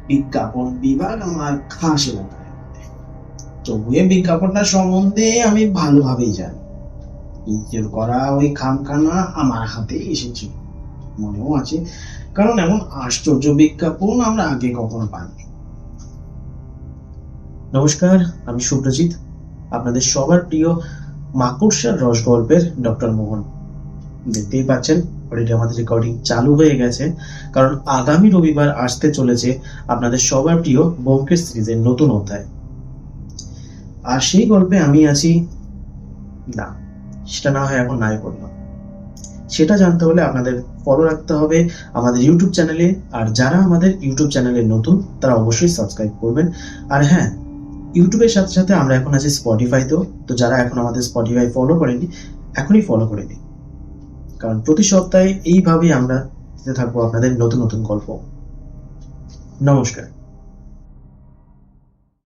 বিজ্ঞাপন বিভাগ আমার খাস এলাকায়। তবু এই বিজ্ঞাপনটা সম্বন্ধে আমি ভালোভাবেই জানি। নিজের করা ওই খামখানা আমার হাতে এসেছিল, মনেও আছে, কারণ এমন আশ্চর্য বিজ্ঞাপন আমরা আগে কখনো পাইনি। নমস্কার, আমি সুব্রজিৎ, আপনাদের সবার প্রিয় মাকড়সার রস গল্পের ডক্টর মোহন। দেখতেই পাচ্ছেন অলরেডি আমাদের রেকর্ডিং চালু হয়ে গেছে, কারণ আগামী রবিবার আসতে চলেছে আপনাদের সবার প্রিয় ব্যোমকেশ সিরিজের নতুন অধ্যায়। আর সেই গল্পে আমি আছি না, সেটা না হয় এখন নাই বললাম। সেটা জানতে হলে আপনাদের ফলো রাখতে হবে আমাদের ইউটিউব চ্যানেলে। আর যারা আমাদের ইউটিউব চ্যানেলে নতুন তারা অবশ্যই সাবস্ক্রাইব করবেন। আর হ্যাঁ, ইউটিউবের সাথে সাথে আমরা এখন আছি স্পটিফাইতেও। তো যারা এখন আমাদের স্পটিফাই ফলো করেনি, এখনই ফলো করে দিন, কারণ প্রতি সপ্তাহে এইভাবেই আমরা দিতে থাকবো আপনাদের নতুন নতুন গল্প। নমস্কার।